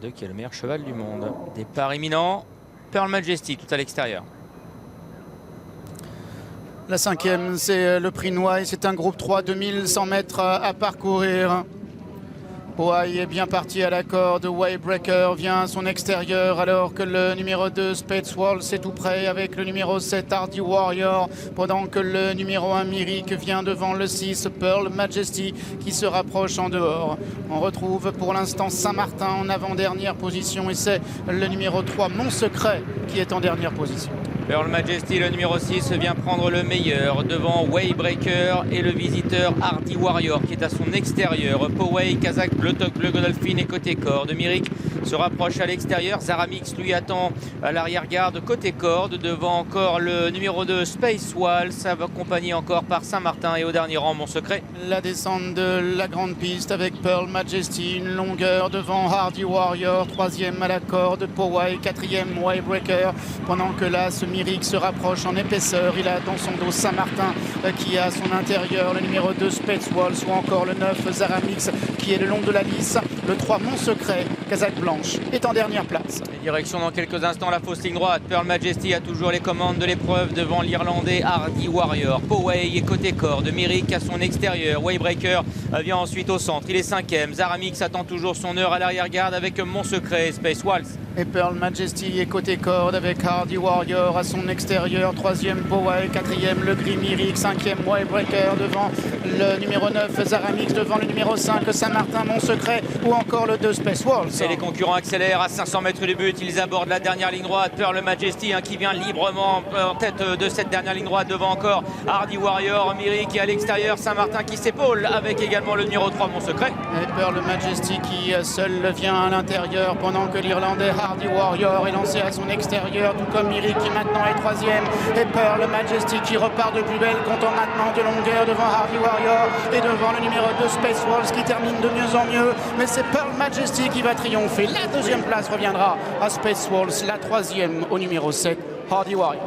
2 qui est le meilleur cheval du monde. Départ imminent, Pearl Majesty tout à l'extérieur. La 5e, c'est le prix Noailles. C'est un groupe 3, 2100 mètres à parcourir. Poway est bien parti à la corde. Waybreaker vient à son extérieur alors que le numéro 2 Spacewalls est tout près avec le numéro 7 Hardy Warrior, pendant que le numéro 1 Myrick vient devant le 6 Pearl Majesty qui se rapproche en dehors. On retrouve pour l'instant Saint-Martin en avant-dernière position et c'est le numéro 3 Mon Secret qui est en dernière position. Pearl Majesty, le numéro 6, vient prendre le meilleur devant Waybreaker et le visiteur Hardy Warrior qui est à son extérieur. Poway, Kazakh, Bleu Godolphin et côté corde. Myrick se rapproche à l'extérieur. Zaramix lui attend à l'arrière-garde côté corde. Devant encore le numéro 2 Spacewalls, accompagné encore par Saint-Martin et au dernier rang Mon Secret. La descente de la grande piste avec Pearl Majesty, une longueur devant Hardy Warrior, 3e à la corde, Poway, 4e Waybreaker, pendant que là ce Myrick se rapproche en épaisseur. Il a dans son dos Saint-Martin qui a à son intérieur le numéro 2 Spacewalls ou encore le 9 Zaramix qui est le long de la lisse. Le 3 Mon Secret, Kazakh Blanche, est en dernière place. Et direction dans quelques instants la fausse ligne droite. Pearl Majesty a toujours les commandes de l'épreuve devant l'Irlandais Hardy Warrior. Poway est côté corde, Myrick à son extérieur. Waybreaker vient ensuite au centre, il est 5e. Zaramix attend toujours son heure à l'arrière-garde avec Mon Secret et Spacewalls. Et Pearl Majesty est côté corde avec Hardy Warrior à son extérieur, 3e Poway, 4e le gris Myrick, 5e Waybreaker devant le numéro 9 Zaramix, devant le numéro 5 Saint-Martin, Mon Secret ou encore le 2 Spacewalls. Et les concurrents accélèrent à 500 mètres du but, ils abordent la dernière ligne droite. Pearl Majesty qui vient librement en tête de cette dernière ligne droite, devant encore Hardy Warrior, Myrick qui est à l'extérieur, Saint-Martin qui s'épaule avec également le numéro 3 Mon Secret. Et Pearl Majesty qui seul vient à l'intérieur pendant que l'Irlandais Hardy Warrior est lancé à son extérieur, tout comme Myrick qui maintenant est 3e. Et Pearl Majesty qui repart de plus belle, comptant maintenant de longueur devant Hardy Warrior et devant le numéro 2 Spacewalls qui termine de mieux en mieux. Mais c'est Pearl Majesty qui va triompher. La 2e place reviendra à Spacewalls, la 3e au numéro 7 Hardy Warrior.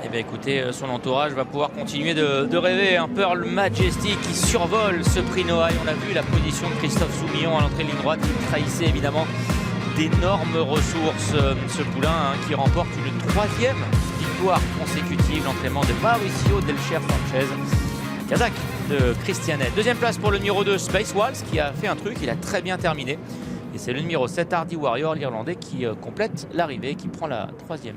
Eh bien écoutez, son entourage va pouvoir continuer de rêver. Un Pearl Majesty qui survole ce prix Noailles. On a vu la position de Christophe Soumillon à l'entrée de ligne droite qui trahissait évidemment d'énormes ressources. Ce poulain qui remporte une 3e victoire consécutive, l'entraînement de Mauricio Delcher Sanchez, Kazakh de Christianet. 2e place pour le numéro 2 Spacewalls qui a fait un truc, il a très bien terminé. Et c'est le numéro 7 Hardy Warrior, l'Irlandais, qui complète l'arrivée, qui prend la 3e.